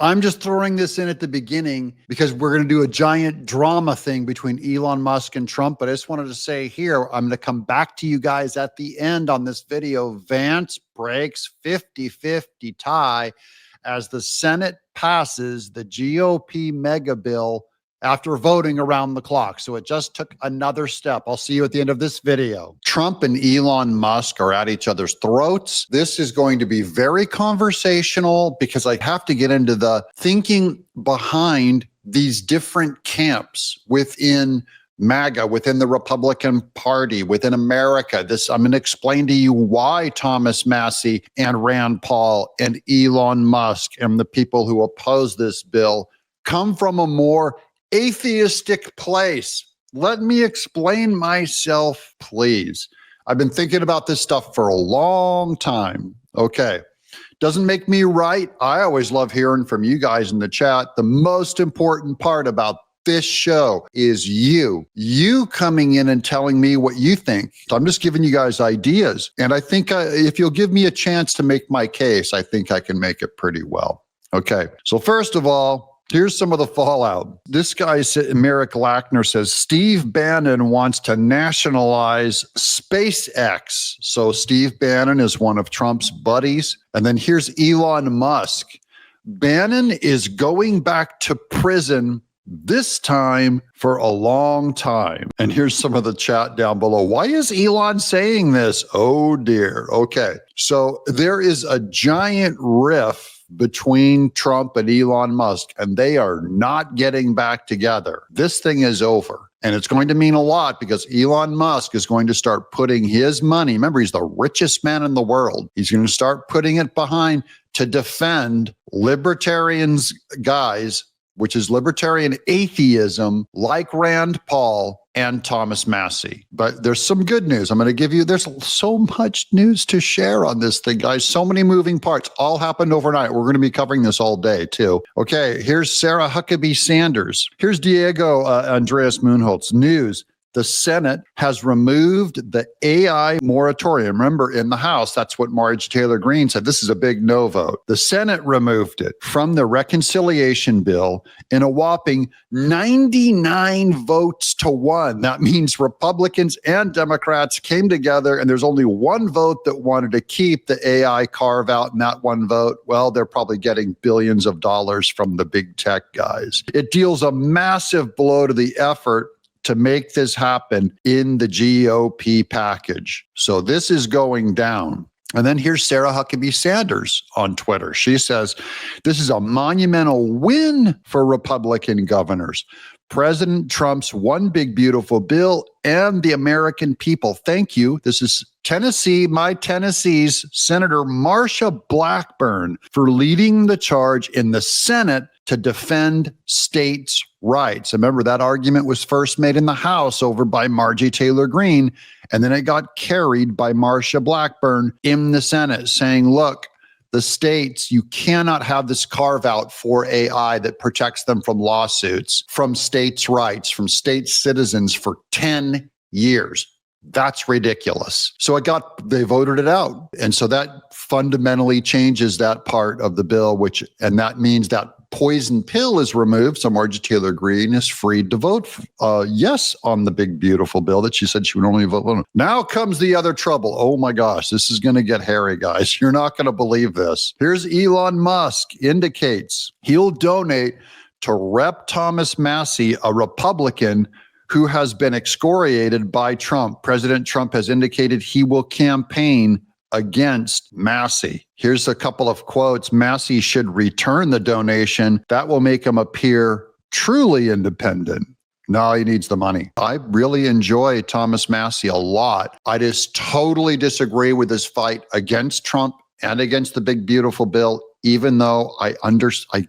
I'm just throwing this in at the beginning because we're going to do a giant drama thing between Elon Musk and Trump. But I just wanted to say here, I'm going to come back to you guys at the end on this video. Vance breaks 50-50 tie as the Senate passes the GOP mega bill after voting around the clock. So it just took another step. I'll see you at the end of this video. Trump and Elon Musk are at each other's throats. This is going to be very conversational because I have to get into the thinking behind these different camps within MAGA, within the Republican Party, within America. I'm going to explain to you why Thomas Massie and Rand Paul and Elon Musk and the people who oppose this bill come from a more atheistic place. Let me explain myself, please. I've been thinking about this stuff for a long time. Okay. Doesn't make me right. I always love hearing from you guys in the chat. The most important part about this show is you coming in and telling me what you think. I'm just giving you guys ideas. And I think if you'll give me a chance to make my case, I think I can make it pretty well. Okay. So first of all, here's some of the fallout. This guy, Merrick Lackner, says Steve Bannon wants to nationalize SpaceX. So Steve Bannon is one of Trump's buddies. And then here's Elon Musk. Bannon is going back to prison, this time for a long time. And here's some of the chat down below. Why is Elon saying this? Oh dear. Okay. So there is a giant rift between Trump and Elon Musk, and they are not getting back together. This thing is over. And it's going to mean a lot because Elon Musk is going to start putting his money. Remember, he's the richest man in the world. He's going to start putting it behind to defend libertarians, guys, which is libertarian atheism, like Rand Paul and Thomas Massie. But there's some good news. I'm going to give you, there's so much news to share on this thing, guys. So many moving parts, all happened overnight. We're going to be covering this all day too. Okay, here's Sarah Huckabee Sanders. Here's Diego Andreas Moonholtz. News. The Senate has removed the AI moratorium. Remember, in the House, that's what Marjorie Taylor Greene said. This is a big no vote. The Senate removed it from the reconciliation bill in a whopping 99 votes to 1. That means Republicans and Democrats came together, and there's only one vote that wanted to keep the AI carve out. And that one vote, well, they're probably getting billions of dollars from the big tech guys. It deals a massive blow to the effort to make this happen in the GOP package. So this is going down. And then here's Sarah Huckabee Sanders on Twitter. She says, this is a monumental win for Republican governors. President Trump's one big beautiful bill and the American people. Thank you. This is Tennessee, my Tennessee's Senator Marsha Blackburn for leading the charge in the Senate to defend states' rights. Remember, that argument was first made in the House over by Marjorie Taylor Greene, and then it got carried by Marsha Blackburn in the Senate, saying, look, the states, you cannot have this carve out for AI that protects them from lawsuits, from states' rights, from state citizens for 10 years. That's ridiculous. So they voted it out. And so that fundamentally changes that part of the bill, and that means that poison pill is removed. So Marjorie Taylor Greene is freed to vote yes on the big, beautiful bill that she said she would only vote on. Now comes the other trouble. Oh my gosh, this is going to get hairy, guys. You're not going to believe this. Here's Elon Musk indicates he'll donate to Rep. Thomas Massie, a Republican who has been excoriated by Trump. President Trump has indicated he will campaign against Massie. Here's a couple of quotes. Massie should return the donation. That will make him appear truly independent. No, he needs the money. I really enjoy Thomas Massie a lot. I just totally disagree with his fight against Trump and against the big, beautiful bill, even though I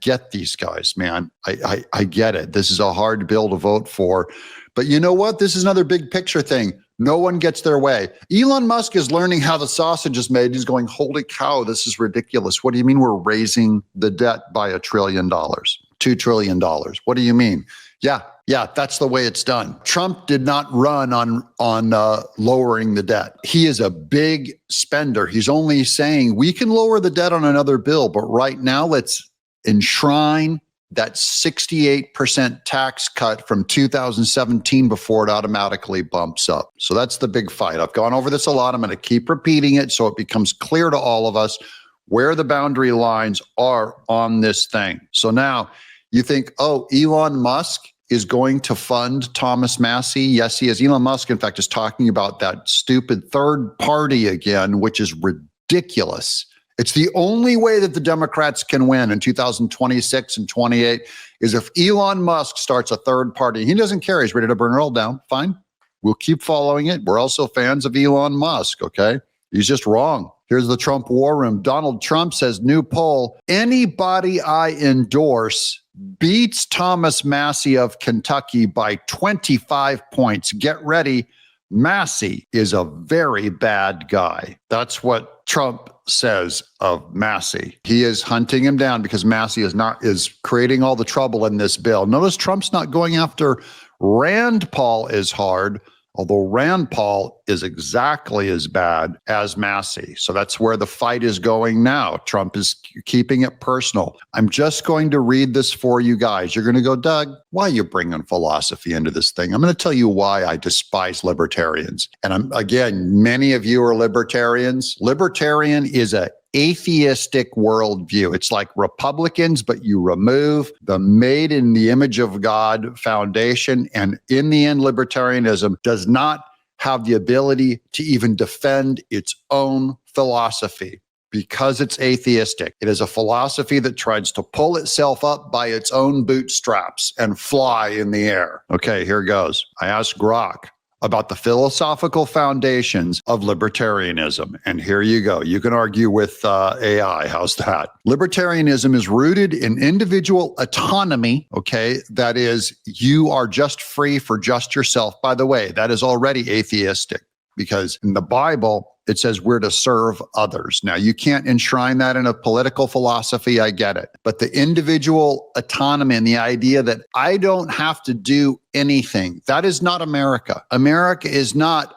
get these guys, man. I get it. This is a hard bill to vote for. But you know what? This is another big picture thing. No one gets their way. Elon Musk is learning how the sausage is made. He's going, holy cow, this is ridiculous. What do you mean we're raising the debt by $1 trillion, $2 trillion? What do you mean? Yeah, that's the way it's done. Trump did not run on lowering the debt. He is a big spender. He's only saying we can lower the debt on another bill, but right now let's enshrine that 68% tax cut from 2017 before it automatically bumps up. So that's the big fight. I've gone over this a lot. I'm going to keep repeating it so it becomes clear to all of us where the boundary lines are on this thing. So now you think, oh, Elon Musk is going to fund Thomas Massie. Yes, he is. Elon Musk, in fact, is talking about that stupid third party again, which is ridiculous. It's the only way that the Democrats can win in 2026 and 28 is if Elon Musk starts a third party. He doesn't care. He's ready to burn it all down. Fine. We'll keep following it. We're also fans of Elon Musk, okay? He's just wrong. Here's the Trump war room. Donald Trump says, new poll, anybody I endorse beats Thomas Massie of Kentucky by 25 points. Get ready. Massie is a very bad guy. That's what Trump says of Massie. He is hunting him down because Massie is creating all the trouble in this bill. Notice Trump's not going after Rand Paul as hard, although Rand Paul is exactly as bad as Massie. So that's where the fight is going now. Trump is keeping it personal. I'm just going to read this for you guys. You're going to go, Doug, why are you bringing philosophy into this thing? I'm going to tell you why I despise libertarians. And again, many of you are libertarians. Libertarian is a atheistic worldview. It's like Republicans, but you remove the made in the image of God foundation. And in the end, libertarianism does not have the ability to even defend its own philosophy because it's atheistic. It is a philosophy that tries to pull itself up by its own bootstraps and fly in the air. Okay, here goes. I asked Grok about the philosophical foundations of libertarianism. And here you go. You can argue with AI. How's that? Libertarianism is rooted in individual autonomy, okay? That is, you are just free for just yourself. By the way, that is already atheistic because in the Bible, it says we're to serve others. Now, you can't enshrine that in a political philosophy. I get it. But the individual autonomy and the idea that I don't have to do anything, that is not America. America is not,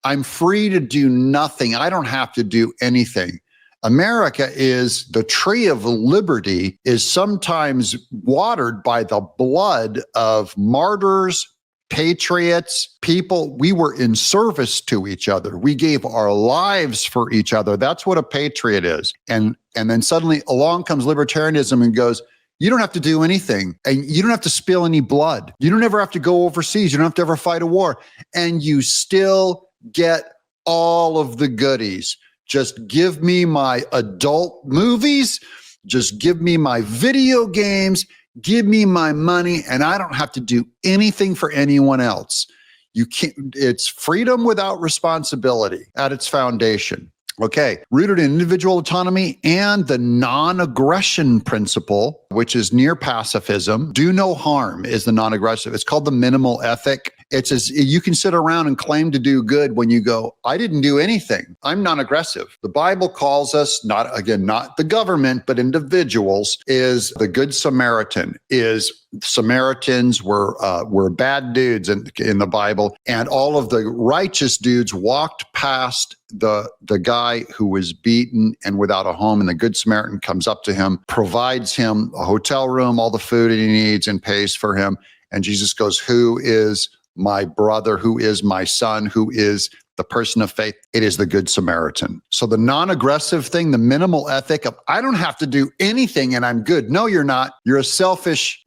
I'm free to do nothing. I don't have to do anything. America is the tree of liberty is sometimes watered by the blood of martyrs, patriots, people. We were in service to each other. We gave our lives for each other. That's what a patriot is. And then suddenly along comes libertarianism and goes, you don't have to do anything and you don't have to spill any blood. You don't ever have to go overseas. You don't have to ever fight a war. And you still get all of the goodies. Just give me my adult movies. Just give me my video games. Give me my money and I don't have to do anything for anyone else. You can't, it's freedom without responsibility at its foundation. Okay, rooted in individual autonomy and the non-aggression principle, which is near pacifism. Do no harm is the non-aggressive. It's called the minimal ethic. It's as you can sit around and claim to do good when you go, I didn't do anything. I'm non-aggressive. The Bible calls us, not the government, but individuals, is the Good Samaritan. Is Samaritans were bad dudes in the Bible, and all of the righteous dudes walked past the guy who was beaten and without a home, and the Good Samaritan comes up to him, provides him a hotel room, all the food he needs, and pays for him. And Jesus goes, who is my brother? Who is my son? Who is the person of faith? It is the Good Samaritan. So the non-aggressive thing, the minimal ethic of I don't have to do anything and I'm good. No, you're not. You're a selfish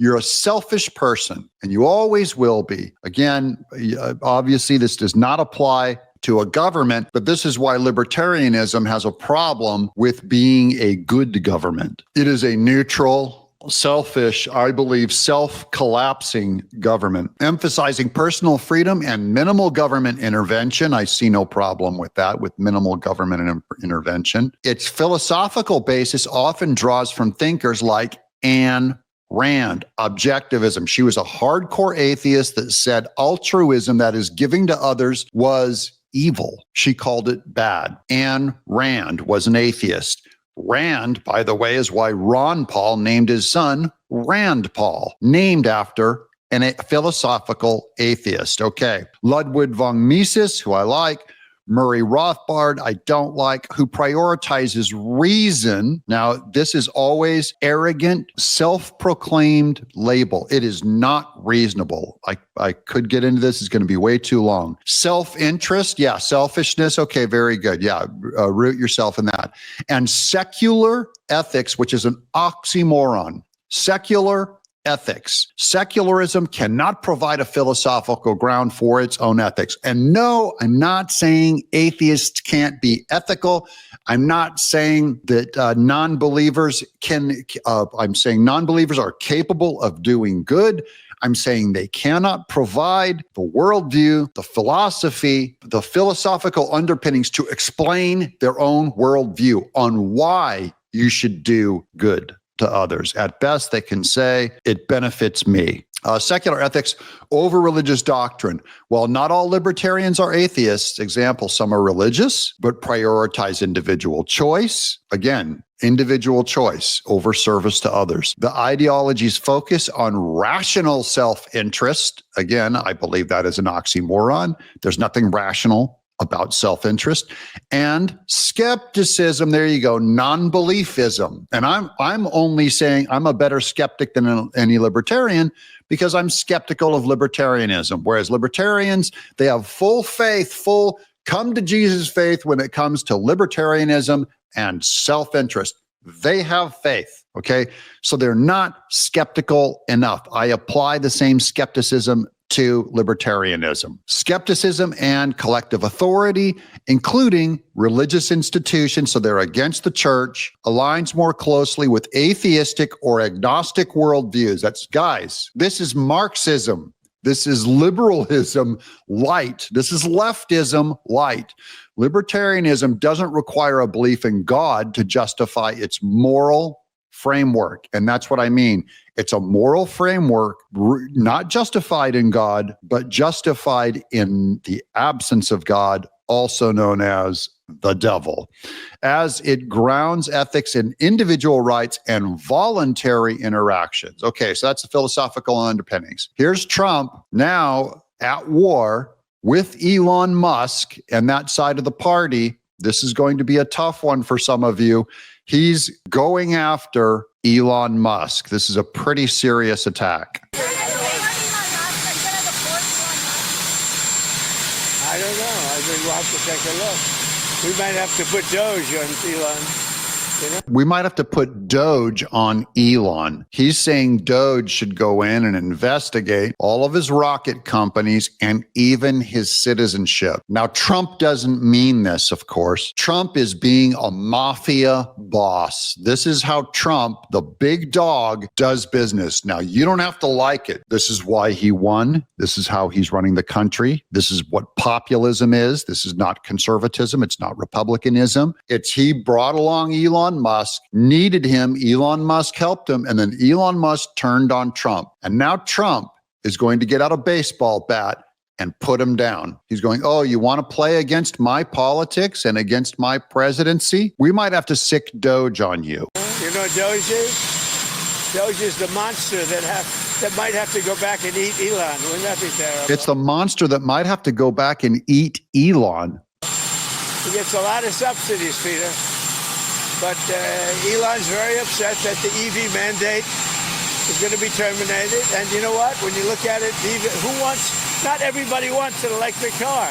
person, and you always will be. Again, obviously this does not apply to a government, but this is why libertarianism has a problem with being a good government. It is a neutral, selfish, I believe, self-collapsing government, emphasizing personal freedom and minimal government intervention. I see no problem with that, with minimal government intervention. Its philosophical basis often draws from thinkers like Ayn Rand, objectivism. She was a hardcore atheist that said altruism, that is giving to others, was evil. She called it bad. Ayn Rand was an atheist. Rand, by the way, is why Ron Paul named his son Rand Paul, named after a philosophical atheist. Okay. Ludwig von Mises, who I like, Murray Rothbard, I don't like, who prioritizes reason. Now, this is always arrogant, self-proclaimed label. It is not reasonable. I could get into this. It's going to be way too long. Self-interest. Yeah. Selfishness. Okay. Very good. Yeah. Root yourself in that. And secular ethics, which is an oxymoron. Secular ethics. Secularism cannot provide a philosophical ground for its own ethics. And no, I'm not saying atheists can't be ethical. I'm not saying that non-believers can, I'm saying non-believers are capable of doing good. I'm saying they cannot provide the worldview, the philosophy, the philosophical underpinnings to explain their own worldview on why you should do good to others. At best, they can say it benefits me. Secular ethics over religious doctrine. Well, not all libertarians are atheists. Example, some are religious, but prioritize individual choice. Again, individual choice over service to others. The ideologies focus on rational self-interest. Again, I believe that is an oxymoron. There's nothing rational about self-interest. And skepticism, there you go, non-beliefism. And I'm only saying I'm a better skeptic than any libertarian because I'm skeptical of libertarianism. Whereas libertarians, they have full faith, full come to Jesus faith when it comes to libertarianism and self-interest. They have faith, okay? So they're not skeptical enough. I apply the same skepticism to libertarianism. Skepticism and collective authority, including religious institutions, so they're against the church, aligns more closely with atheistic or agnostic worldviews. That's, guys, this is Marxism. This is liberalism light. This is leftism light. Libertarianism doesn't require a belief in God to justify its moral framework. And that's what I mean. It's a moral framework, not justified in God, but justified in the absence of God, also known as the devil, as it grounds ethics in individual rights and voluntary interactions. Okay, so that's the philosophical underpinnings. Here's Trump now at war with Elon Musk and that side of the party. This is going to be a tough one for some of you. He's going after Elon Musk. This is a pretty serious attack. I don't know. I think we'll have to take a look. We might have to put Doge on Elon. You know? We might have to put Doge on Elon. He's saying Doge should go in and investigate all of his rocket companies and even his citizenship. Now, Trump doesn't mean this, of course. Trump is being a mafia boss. This is how Trump, the big dog, does business. Now, you don't have to like it. This is why he won. This is how he's running the country. This is what populism is. This is not conservatism. It's not republicanism. It's he brought along Elon Musk, needed him. Elon Musk helped him. And then Elon Musk turned on Trump. And now Trump is going to get out a baseball bat and put him down. He's going, oh, you want to play against my politics and against my presidency? We might have to sick Doge on you. You know what Doge is? Doge is the monster that might have to go back and eat Elon. Wouldn't that be terrible? It's the monster that might have to go back and eat Elon. He gets a lot of subsidies, Peter. But Elon's very upset that the EV mandate is going to be terminated. And you know what? When you look at it, not everybody wants an electric car.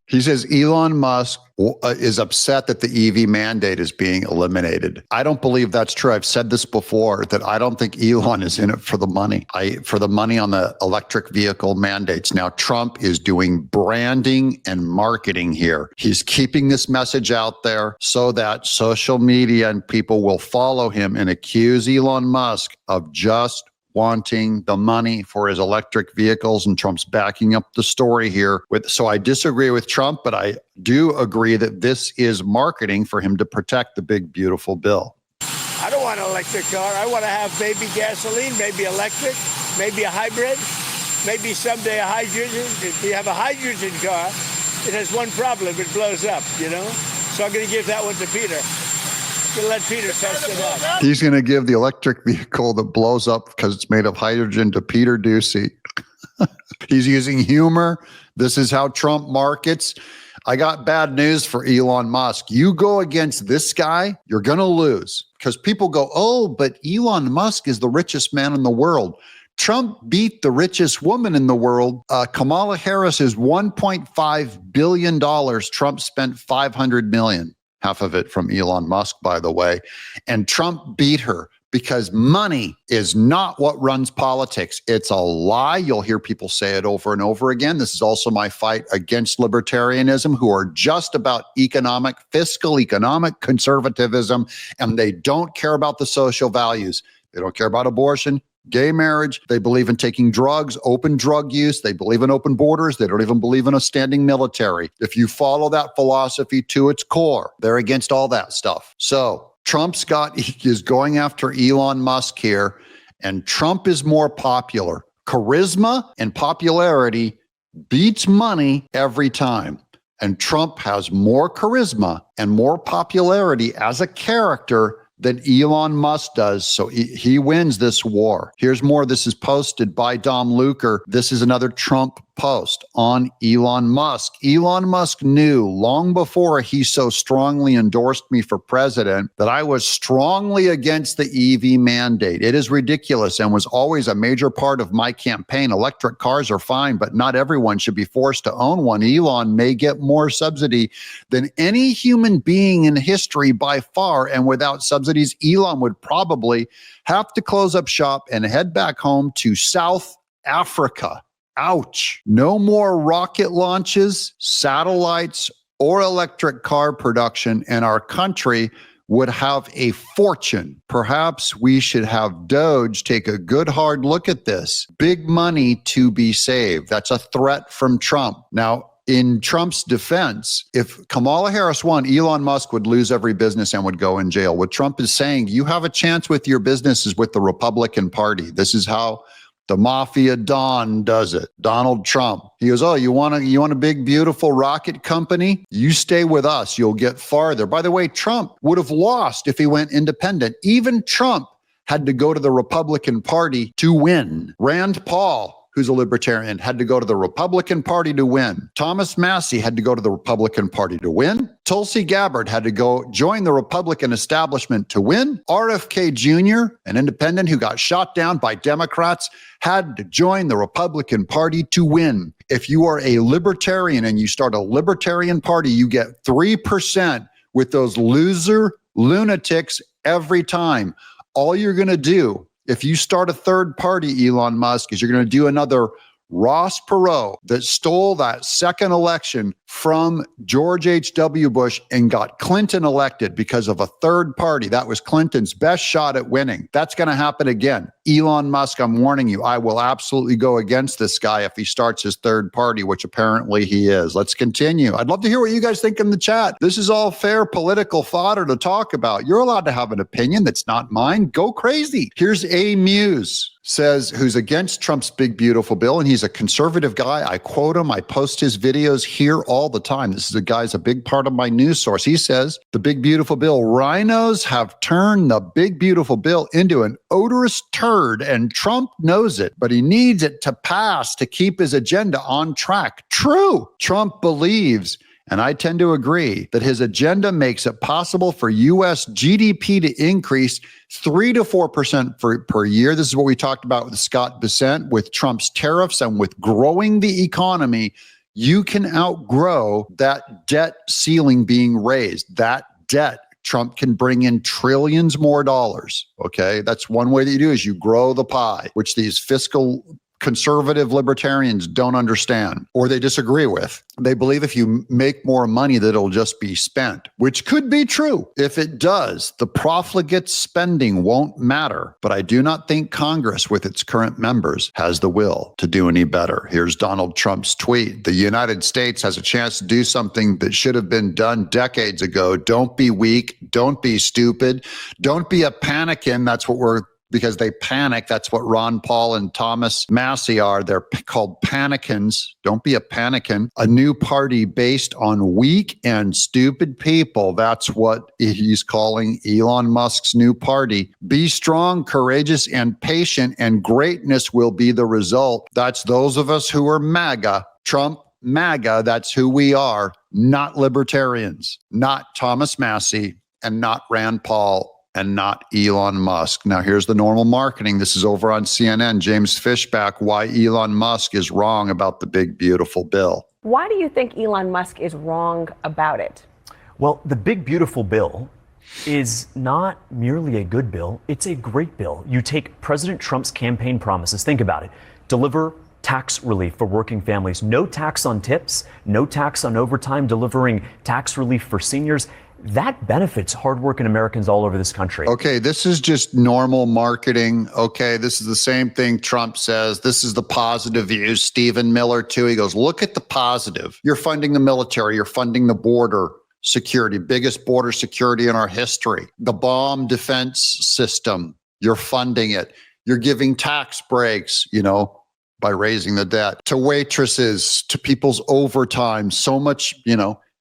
He says Elon Musk is upset that the EV mandate is being eliminated. I don't believe that's true. I've said this before, that I don't think Elon is in it for the money. For the money on the electric vehicle mandates. Now, Trump is doing branding and marketing here. He's keeping this message out there so that social media and people will follow him and accuse Elon Musk of just wanting the money for his electric vehicles, and Trump's backing up the story here. So I disagree with Trump, but I do agree that this is marketing for him to protect the big, beautiful bill. I don't want an electric car. I want to have maybe gasoline, maybe electric, maybe a hybrid, maybe someday a hydrogen. If you have a hydrogen car, it has one problem. It blows up, you know? So I'm going to give that one to Peter. To let Peter test it out. He's going to give the electric vehicle that blows up because it's made of hydrogen to Peter Ducey. He's using humor. This is how Trump markets. I got bad news for Elon Musk. You go against this guy, you're going to lose. Because people go, oh, but Elon Musk is the richest man in the world. Trump beat the richest woman in the world. Kamala Harris is $1.5 billion. Trump spent $500 million, half of it from Elon Musk, by the way. And Trump beat her because money is not what runs politics. It's a lie. You'll hear people say it over and over again. This is also my fight against libertarianism, who are just about fiscal economic conservatism, and they don't care about the social values. They don't care about abortion, gay marriage. They believe in taking drugs, open drug use. They believe in open borders. They don't even believe in a standing military. If you follow that philosophy to its core, they're against all that stuff. So Trump is going after Elon Musk here, and Trump is more popular. Charisma and popularity beats money every time. And Trump has more charisma and more popularity as a character than Elon Musk does. So he wins this war. Here's more. This is posted by Dom Luker. This is another Trump post on Elon Musk. Elon Musk knew long before he so strongly endorsed me for president that I was strongly against the EV mandate. It is ridiculous and was always a major part of my campaign. Electric cars are fine, but not everyone should be forced to own one. Elon may get more subsidy than any human being in history by far, and without subsidies, Elon would probably have to close up shop and head back home to South Africa. Ouch. No more rocket launches, satellites, or electric car production, and our country would have a fortune. Perhaps we should have Doge take a good hard look at this. Big money to be saved. That's a threat from Trump. Now, in Trump's defense, if Kamala Harris won, Elon Musk would lose every business and would go in jail. What Trump is saying, you have a chance with your businesses with the Republican Party. This is how the mafia Don does it. Donald Trump. He goes, oh, you want a big, beautiful rocket company? You stay with us. You'll get farther. By the way, Trump would have lost if he went independent. Even Trump had to go to the Republican Party to win. Rand Paul, who's a libertarian, had to go to the Republican Party to win. Thomas Massie had to go to the Republican Party to win. Tulsi Gabbard had to go join the Republican establishment to win. RFK Jr., an independent who got shot down by Democrats, had to join the Republican Party to win. If you are a libertarian and you start a libertarian party, you get 3% with those loser lunatics every time. All you're going to do, if you start a third party, Elon Musk, is you're going to do another Ross Perot that stole that second election from George H.W. Bush and got Clinton elected because of a third party. That was Clinton's best shot at winning. That's going to happen again. Elon Musk, I'm warning you, I will absolutely go against this guy if he starts his third party, which apparently he is. Let's continue. I'd love to hear what you guys think in the chat. This is all fair political fodder to talk about. You're allowed to have an opinion that's not mine. Go crazy. Here's A Muse. Says, who's against Trump's big, beautiful bill, and he's a conservative guy. I quote him. I post his videos here all the time. This is a guy's a big part of my news source. He says, the big, beautiful bill, rhinos have turned the big, beautiful bill into an odorous turd, and Trump knows it, but he needs it to pass to keep his agenda on track. True. Trump believes, and I tend to agree, that his agenda makes it possible for U.S. GDP to increase 3 to 4% per year. This is what we talked about with Scott Bessent, with Trump's tariffs and with growing the economy. You can outgrow that debt ceiling being raised. That debt, Trump can bring in trillions more dollars. Okay, that's one way that you do is you grow the pie, which these fiscal conservative libertarians don't understand or they disagree with. They believe if you make more money that it'll just be spent, which could be true. If it does, the profligate spending won't matter. But I do not think Congress with its current members has the will to do any better. Here's Donald Trump's tweet. The United States has a chance to do something that should have been done decades ago. Don't be weak. Don't be stupid. Don't be a panikin. That's what because they panic. That's what Ron Paul and Thomas Massie are. They're called panicans. Don't be a panican. A new party based on weak and stupid people. That's what he's calling Elon Musk's new party. Be strong, courageous, and patient, and greatness will be the result. That's those of us who are MAGA. Trump, MAGA, that's who we are. not libertarians, not Thomas Massie, and not Rand Paul, and not Elon Musk. Now, here's the normal marketing. This is over on CNN. James Fishback, why Elon Musk is wrong about the big, beautiful bill. Why do you think Elon Musk is wrong about it? Well, the big, beautiful bill is not merely a good bill. It's a great bill. You take President Trump's campaign promises. Think about it. Deliver tax relief for working families. No tax on tips, no tax on overtime, delivering tax relief for seniors. That benefits hardworking Americans all over this country. Okay, this is just normal marketing. Okay, this is the same thing Trump says. This is the positive view. Stephen Miller, too. He goes, look at the positive. You're funding the military. You're funding the border security, biggest border security in our history. The bomb defense system, you're funding it. You're giving tax breaks, by raising the debt to waitresses, to people's overtime. So much,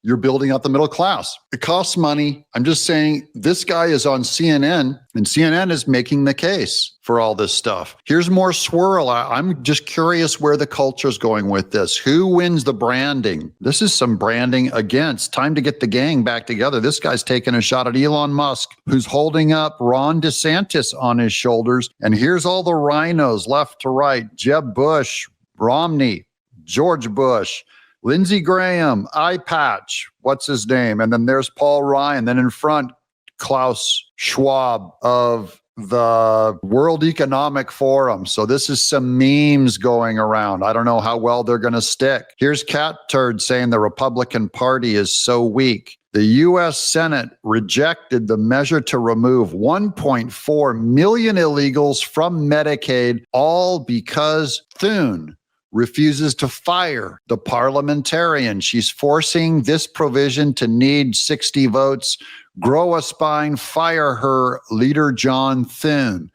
you're building up the middle class. It costs money. I'm just saying this guy is on CNN, and CNN is making the case for all this stuff. Here's more swirl. I'm just curious where the culture is going with this. Who wins the branding? This is some branding against. Time to get the gang back together. This guy's taking a shot at Elon Musk, who's holding up Ron DeSantis on his shoulders. And here's all the rhinos left to right. Jeb Bush, Romney, George Bush, Lindsey Graham, Eye Patch, what's his name? And then there's Paul Ryan. Then in front, Klaus Schwab of the World Economic Forum. So this is some memes going around. I don't know how well they're going to stick. Here's Cat Turd saying the Republican Party is so weak. The U.S. Senate rejected the measure to remove 1.4 million illegals from Medicaid, all because Thune refuses to fire the parliamentarian. She's forcing this provision to need 60 votes. Grow a spine, fire her, Leader John Thune.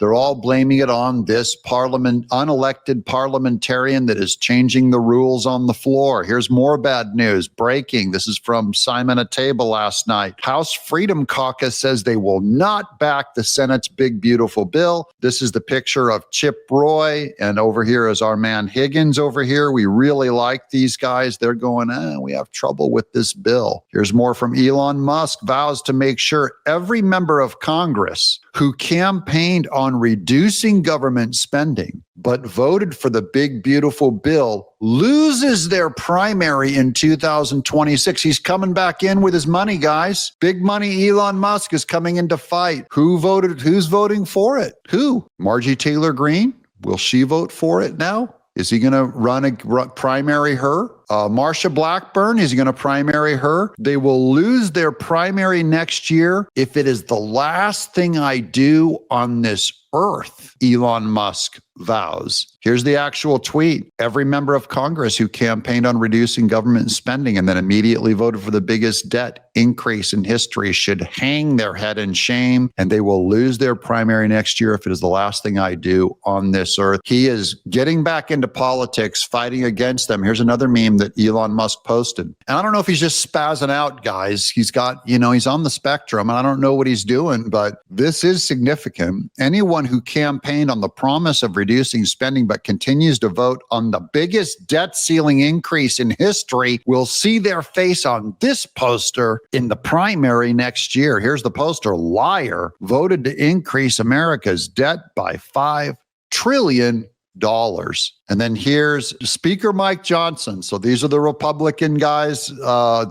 They're all blaming it on this unelected parliamentarian that is changing the rules on the floor. Here's more bad news. Breaking. This is from Simon at Table last night. House Freedom Caucus says they will not back the Senate's big, beautiful bill. This is the picture of Chip Roy. And over here is our man Higgins over here. We really like these guys. They're going, we have trouble with this bill. Here's more from Elon Musk. Vows to make sure every member of Congress who campaigned on reducing government spending, but voted for the big, beautiful bill, loses their primary in 2026. He's coming back in with his money, guys. Big money Elon Musk is coming in to fight. Who's voting for it? Who? Margie Taylor Greene? Will she vote for it now? Is he going to primary her? Marsha Blackburn, is he going to primary her? They will lose their primary next year if it is the last thing I do on this earth, Elon Musk vows. Here's the actual tweet. Every member of Congress who campaigned on reducing government spending and then immediately voted for the biggest debt increase in history should hang their head in shame, and they will lose their primary next year if it is the last thing I do on this earth. He is getting back into politics, fighting against them. Here's another meme that Elon Musk posted. And I don't know if he's just spazzing out, guys. He's got, he's on the spectrum, and I don't know what he's doing, but this is significant. Anyone who campaigned on the promise of reducing spending but continues to vote on the biggest debt ceiling increase in history will see their face on this poster in the primary next year. Here's the poster. Liar voted to increase America's debt by $5 trillion. And then here's Speaker Mike Johnson. So these are the Republican guys.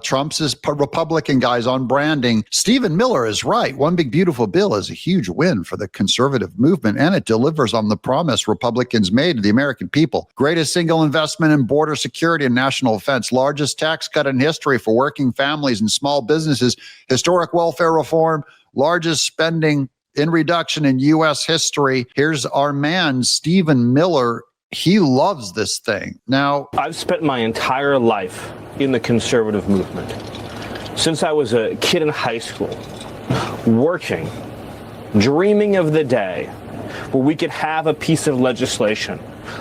Trump's is Republican guys on branding. Stephen Miller is right. One big beautiful bill is a huge win for the conservative movement, and it delivers on the promise Republicans made to the American people. Greatest single investment in border security and national defense. Largest tax cut in history for working families and small businesses. Historic welfare reform. Largest spending in reduction in U.S. history. Here's our man, Stephen Miller. He loves this thing. Now, I've spent my entire life in the conservative movement. Since I was a kid in high school, working, dreaming of the day where we could have a piece of legislation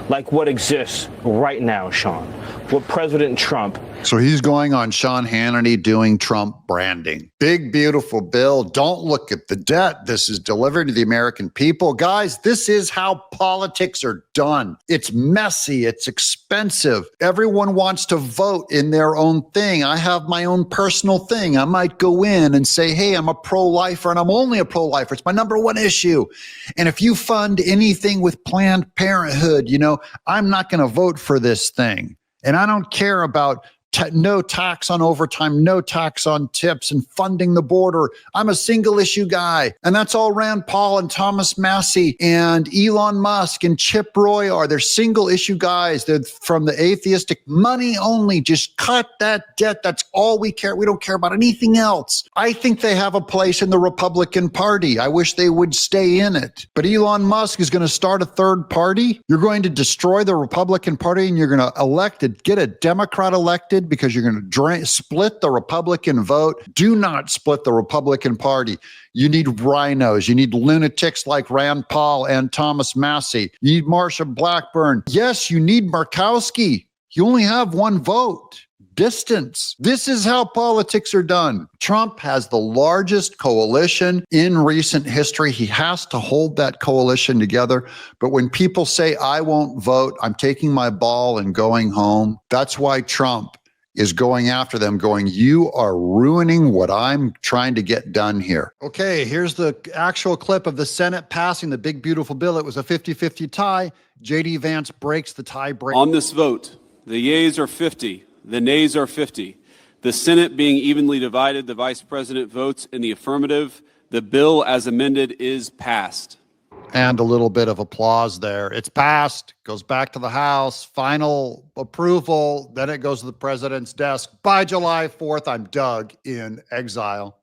like what exists right now, Sean, what President Trump. So he's going on Sean Hannity doing Trump branding. Big, beautiful bill. Don't look at the debt. This is delivered to the American people. Guys, this is how politics are done. It's messy. It's expensive. Everyone wants to vote in their own thing. I have my own personal thing. I might go in and say, hey, I'm a pro-lifer, and I'm only a pro-lifer. It's my number one issue. And if you fund anything with Planned Parenthood, you know, I'm not going to vote for this thing. And I don't care about no tax on overtime, no tax on tips, and funding the border. I'm a single issue guy. And that's all Rand Paul and Thomas Massie and Elon Musk and Chip Roy are. They're single issue guys. They're from the atheistic money only. Just cut that debt. That's all we care. We don't care about anything else. I think they have a place in the Republican Party. I wish they would stay in it. But Elon Musk is going to start a third party. You're going to destroy the Republican Party, and you're going to get a Democrat elected because you're going to split the Republican vote. Do not split the Republican Party. You need rhinos. You need lunatics like Rand Paul and Thomas Massie. You need Marsha Blackburn. Yes, you need Murkowski. You only have one vote. Distance. This is how politics are done. Trump has the largest coalition in recent history. He has to hold that coalition together. But when people say, I won't vote, I'm taking my ball and going home, that's why Trump is going after them, going, you are ruining what I'm trying to get done here. Okay, here's the actual clip of the Senate passing the big, beautiful bill. It was a 50-50 tie. J.D. Vance breaks the tie break. On this vote, the yeas are 50, the nays are 50. The Senate being evenly divided, the Vice President votes in the affirmative. The bill as amended is passed. And a little bit of applause there. It's passed, goes back to the House, final approval, then it goes to the president's desk. By July 4th, I'm Doug in exile.